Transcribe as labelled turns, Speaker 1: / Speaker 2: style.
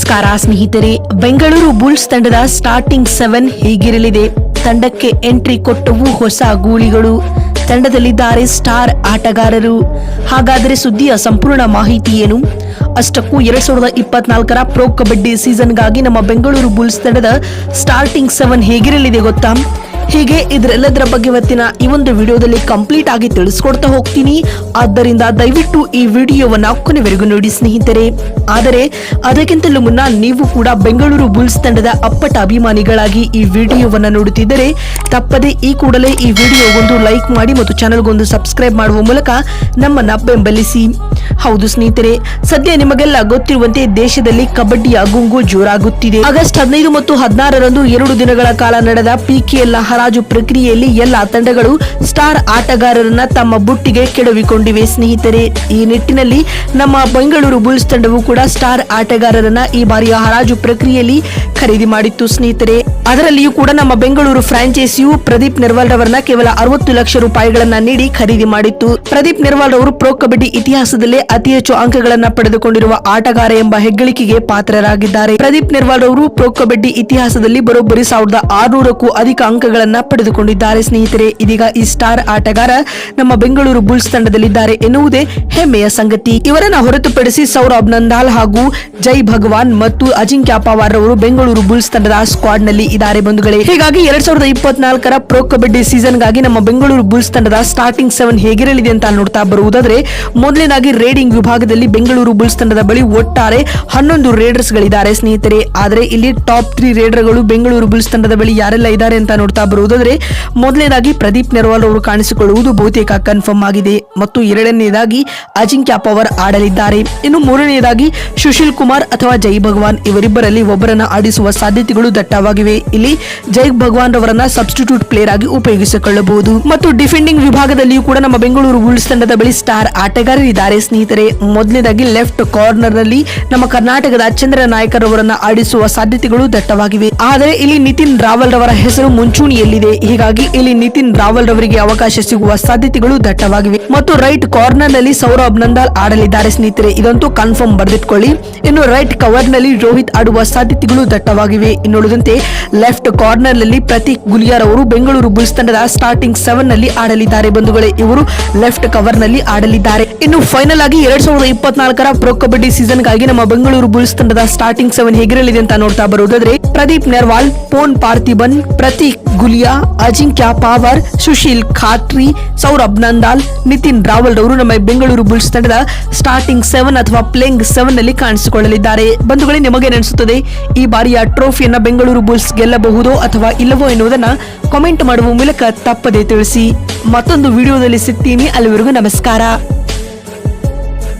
Speaker 1: ನಮಸ್ಕಾರ ಸ್ನೇಹಿತರೆ. ಬೆಂಗಳೂರು ಬುಲ್ಸ್ ತಂಡದ ಸ್ಟಾರ್ಟಿಂಗ್ 7 ಹೇಗಿರಲಿದೆ? ತಂಡಕ್ಕೆ ಎಂಟ್ರಿ ಕೊಟ್ಟವು ಹೊಸ ಗೂಳಿಗಳು. ತಂಡದಲ್ಲಿದ್ದಾರೆ ಸ್ಟಾರ್ ಆಟಗಾರರು. ಹಾಗಾದರೆ ಸುದ್ದಿಯ ಸಂಪೂರ್ಣ ಮಾಹಿತಿ ಏನು? ಅಷ್ಟಕ್ಕೂ 2024ರ ಪ್ರೊ ಕಬಡ್ಡಿ ಸೀಸನ್ಗಾಗಿ ನಮ್ಮ ಬೆಂಗಳೂರು ಬುಲ್ಸ್ ತಂಡದ ಸ್ಟಾರ್ಟಿಂಗ್ 7 ಹೇಗಿರಲಿದೆ ಗೊತ್ತಾ? ಹೀಗೆ ಇದರೆಲ್ಲದರ ಬಗ್ಗೆ ಇವತ್ತಿನ ಈ ಒಂದು ವಿಡಿಯೋದಲ್ಲಿ ಕಂಪ್ಲೀಟ್ ಆಗಿ ತಿಳಿಸ್ಕೊಡ್ತಾ ಹೋಗ್ತೀನಿ. ಆದ್ದರಿಂದ ದಯವಿಟ್ಟು ಈ ವಿಡಿಯೋವನ್ನ ಕೊನೆವರೆಗೂ ನೋಡಿ ಸ್ನೇಹಿತರೆ. ಆದರೆ ಅದಕ್ಕಿಂತಲೂ ಮುನ್ನ ನೀವು ಕೂಡ ಬೆಂಗಳೂರು ಬುಲ್ಸ್ ತಂಡದ ಅಪ್ಪಟ ಅಭಿಮಾನಿಗಳಾಗಿ ಈ ವಿಡಿಯೋವನ್ನ ನೋಡುತ್ತಿದ್ದರೆ ತಪ್ಪದೆ ಈ ಕೂಡಲೇ ಈ ವಿಡಿಯೋಗೊಂದು ಲೈಕ್ ಮಾಡಿ ಮತ್ತು ಚಾನೆಲ್ಗೊಂದು ಸಬ್ಸ್ಕ್ರೈಬ್ ಮಾಡುವ ಮೂಲಕ ನಮ್ಮನ್ನ ಬೆಂಬಲಿಸಿ. ಹೌದು ಸ್ನೇಹಿತರೆ, ಸದ್ಯ ನಿಮಗೆಲ್ಲ ಗೊತ್ತಿರುವಂತೆ ದೇಶದಲ್ಲಿ ಕಬಡ್ಡಿಯ ಗುಂಗು ಜೋರಾಗುತ್ತಿದೆ. ಆಗಸ್ಟ್ 15 ಮತ್ತು 16ರಂದು 2 ದಿನಗಳ ಕಾಲ ನಡೆದ PKL ಹರಾಜು ಪ್ರಕ್ರಿಯೆಯಲ್ಲಿ ಎಲ್ಲಾ ತಂಡಗಳು ಸ್ಟಾರ್ ಆಟಗಾರರನ್ನ ತಮ್ಮ ಬುಟ್ಟಿಗೆ ಕೆಡವಿಕೊಂಡಿವೆ ಸ್ನೇಹಿತರೆ. ಈ ನಿಟ್ಟಿನಲ್ಲಿ ನಮ್ಮ ಬೆಂಗಳೂರು ಬುಲ್ಸ್ ತಂಡವು ಕೂಡ ಸ್ಟಾರ್ ಆಟಗಾರರನ್ನ ಈ ಬಾರಿಯ ಹರಾಜು ಪ್ರಕ್ರಿಯೆಯಲ್ಲಿ ಖರೀದಿ ಮಾಡಿತ್ತು ಸ್ನೇಹಿತರೆ. ಅದರಲ್ಲಿಯೂ ಕೂಡ ನಮ್ಮ ಬೆಂಗಳೂರು ಫ್ರಾಂಚೈಸಿಯು ಪ್ರದೀಪ್ ನೆರ್ವಾಲ್ ರವರನ್ನ ಕೇವಲ 60 ಲಕ್ಷ ರೂಪಾಯಿಗಳನ್ನ ನೀಡಿ ಖರೀದಿ ಮಾಡಿತ್ತು. ಪ್ರದೀಪ್ ನೆರ್ವಾಲ್ ರವರು ಪ್ರೊ ಕಬಡ್ಡಿ ಇತಿಹಾಸದಲ್ಲೇ ಅತಿ ಹೆಚ್ಚು ಅಂಕಗಳನ್ನ ಪಡೆದುಕೊಂಡಿರುವ ಆಟಗಾರ ಎಂಬ ಹೆಗ್ಗಳಿಕೆಗೆ ಪಾತ್ರರಾಗಿದ್ದಾರೆ. ಪ್ರದೀಪ್ ನೆರ್ವಾಲ್ ರವರು ಪ್ರೊ ಕಬಡ್ಡಿ ಇತಿಹಾಸದಲ್ಲಿ ಬರೋಬ್ಬರಿ 1600ಕ್ಕೂ ಅಧಿಕ ಅಂಕಗಳನ್ನ ಪಡೆದುಕೊಂಡಿದ್ದಾರೆ ಸ್ನೇಹಿತರೆ. ಇದೀಗ ಈ ಸ್ಟಾರ್ ಆಟಗಾರ ನಮ್ಮ ಬೆಂಗಳೂರು ಬುಲ್ಸ್ ತಂಡದಲ್ಲಿದ್ದಾರೆ ಎನ್ನುವುದೇ ಹೆಮ್ಮೆಯ ಸಂಗತಿ. ಇವರನ್ನ ಹೊರತುಪಡಿಸಿ ಸೌರಭ್ ನಂದಾಲ್ ಹಾಗೂ ಜೈ ಭಗವಾನ್ ಮತ್ತು ಅಜಿಂಕ್ಯ ಪವಾರ್ ರವರು ಬೆಂಗಳೂರು ಬುಲ್ಸ್ ತಂಡದ ಸ್ಕ್ವಾಡ್ ನಲ್ಲಿ ಇದ್ದಾರೆ ಬಂಧುಗಳೇ. ಹೀಗಾಗಿ 2024ರ ಪ್ರೊ ಕಬಡ್ಡಿ ಸೀಸನ್ಗಾಗಿ ನಮ್ಮ ಬೆಂಗಳೂರು ಬುಲ್ಸ್ ತಂಡದ ಸ್ಟಾರ್ಟಿಂಗ್ 7 ಹೇಗಿರಲಿದೆ ಅಂತ ನೋಡ್ತಾ ಬರುವುದಾದ್ರೆ, ಮೊದಲನೇದಾಗಿ ರೇಡಿಂಗ್ ವಿಭಾಗದಲ್ಲಿ ಬೆಂಗಳೂರು ಬುಲ್ಸ್ ತಂಡದ ಬಳಿ ಒಟ್ಟಾರೆ 11 ರೇಡರ್ಸ್ ಗಳಿದ್ದಾರೆ ಸ್ನೇಹಿತರೆ. ಆದ್ರೆ ಇಲ್ಲಿ ಟಾಪ್ 3 ರೇಡರ್ ಗಳು ಬೆಂಗಳೂರು ಬುಲ್ಸ್ ತಂಡದ ಬಳಿ ಯಾರೆಲ್ಲ ಇದ್ದಾರೆ ಅಂತ ನೋಡ್ತಾ ಬರುವುದಾದ್ರೆ, ಮೊದಲನೇದಾಗಿ ಪ್ರದೀಪ್ ನೆರ್ವಾಲ್ ಅವರು ಕಾಣಿಸಿಕೊಳ್ಳುವುದು ಬಹುತೇಕ ಕನ್ಫರ್ಮ್ ಆಗಿದೆ ಮತ್ತು ಎರಡನೇದಾಗಿ ಅಜಿಂಕ್ಯ ಪವಾರ್ ಆಡಲಿದ್ದಾರೆ. ಇನ್ನು ಮೂರನೆಯದಾಗಿ ಸುಶೀಲ್ ಕುಮಾರ್ ಅಥವಾ ಜೈ ಭಗವಾನ್ ಇವರಿಬ್ಬರಲ್ಲಿ ಒಬ್ಬರನ್ನ ಆಡಿಸುವ ಸಾಧ್ಯತೆಗಳು ದಟ್ಟವಾಗಿವೆ. ಇಲ್ಲಿ ಜೈ ಭಗವಾನ್ ರವರನ್ನ ಸಬ್ಸ್ಟಿಟ್ಯೂಟ್ ಪ್ಲೇಯರ್ ಆಗಿ ಉಪಯೋಗಿಸಿಕೊಳ್ಳಬಹುದು. ಮತ್ತು ಡಿಫೆಂಡಿಂಗ್ ವಿಭಾಗದಲ್ಲಿಯೂ ಕೂಡ ನಮ್ಮ ಬೆಂಗಳೂರು ಬುಲ್ಸ್ ತಂಡದ ಬಳಿ ಸ್ಟಾರ್ ಆಟಗಾರರಿದ್ದಾರೆ ಸ್ನೇಹಿತರೆ. ಮೊದಲನೇದಾಗಿ ಲೆಫ್ಟ್ ಕಾರ್ನರ್ ನಲ್ಲಿ ನಮ್ಮ ಕರ್ನಾಟಕದ ಚಂದ್ರ ನಾಯಕರ್ ಅವರನ್ನ ಆಡಿಸುವ ಸಾಧ್ಯತೆಗಳು ದಟ್ಟವಾಗಿವೆ. ಆದರೆ ಇಲ್ಲಿ ನಿತಿನ್ ರಾವಲ್ ರವರ ಹೆಸರು ಮುಂಚೂಣಿಯಲ್ಲಿದೆ. ಹೀಗಾಗಿ ಇಲ್ಲಿ ನಿತಿನ್ ರಾವಲ್ ರವರಿಗೆ ಅವಕಾಶ ಸಿಗುವ ಸಾಧ್ಯತೆಗಳು ದಟ್ಟವಾಗಿವೆ. ಮತ್ತು ರೈಟ್ ಕಾರ್ನರ್ ನಲ್ಲಿ ಸೌರಭ್ ನಂದಾಲ್ ಆಡಲಿದ್ದಾರೆ ಸ್ನೇಹಿತರೆ. ಇದಂತೂ ಕನ್ಫರ್ಮ್ ಬರೆದಿಟ್ಕೊಳ್ಳಿ. ಇನ್ನು ರೈಟ್ ಕವರ್ ನಲ್ಲಿ ರೋಹಿತ್ ಆಡುವ ಸಾಧ್ಯತೆಗಳು ದಟ್ಟವಾಗಿವೆ. ಇನ್ನುಳಿದಂತೆ ಲೆಫ್ಟ್ ಕಾರ್ನರ್ ನಲ್ಲಿ ಪ್ರತೀಕ್ ಗುಲಿಯಾರ್ ಅವರು ಬೆಂಗಳೂರು ಬುಲ್ಸ್ ತಂಡದ ಸ್ಟಾರ್ಟಿಂಗ್ 7 ನಲ್ಲಿ ಆಡಲಿದ್ದಾರೆ ಬಂಧುಗಳೇ. ಇವರು ಲೆಫ್ಟ್ ಕವರ್ ನಲ್ಲಿ ಆಡಲಿದ್ದಾರೆ. ಇನ್ನು ಫೈನಲ್ ಆಗಿ 2024ರ ಪ್ರೊ ಕಬಡ್ಡಿ ಸೀಸನ್ಗಾಗಿ ನಮ್ಮ ಬೆಂಗಳೂರು ಬುಲ್ಸ್ ತಂಡದ ಸ್ಟಾರ್ಟಿಂಗ್ 7 ಹೇಗಿರಲಿದೆ ಅಂತ ನೋಡ್ತಾ ಬರುವುದಾದ್ರೆ, ಪ್ರದೀಪ್ ನೆರ್ವಾಲ್, ಪೋನ್ ಪಾರ್ಥಿಬನ್, ಪ್ರತೀಕ್ ಗುಲಿಯಾ, ಅಜಿಂಕ್ಯ ಪವಾರ್, ಸುಶೀಲ್ ಖಾಟ್ರಿ, ಸೌರಭ್ ನಂದಾಲ್, ನಿತಿನ್ ರಾವಲ್ ರವರು ನಮ್ಮ ಬೆಂಗಳೂರು ಬುಲ್ಸ್ ತಂಡದ ಸ್ಟಾರ್ಟಿಂಗ್ 7 ಅಥವಾ ಪ್ಲೇಯಿಂಗ್ 7 ನಲ್ಲಿ ಕಾಣಿಸಿಕೊಳ್ಳಲಿದ್ದಾರೆ. ಬಂಧುಗಳೇ, ನಿಮಗೆ ಅನಿಸುತ್ತದೆ ಈ ಬಾರಿಯ ಟ್ರೋಫಿಯನ್ನ ಬೆಂಗಳೂರು ಬುಲ್ಸ್ ಗೆಲ್ಲಬಹುದೋ ಅಥವಾ ಇಲ್ಲವೋ ಎನ್ನುವುದನ್ನ ಕಾಮೆಂಟ್ ಮಾಡುವ ಮೂಲಕ ತಪ್ಪದೇ ತಿಳಿಸಿ. ಮತ್ತೊಂದು ವಿಡಿಯೋದಲ್ಲಿ ಸಿಗ್ತೀನಿ. ಅಲ್ಲಿವರೆಗೂ ನಮಸ್ಕಾರ.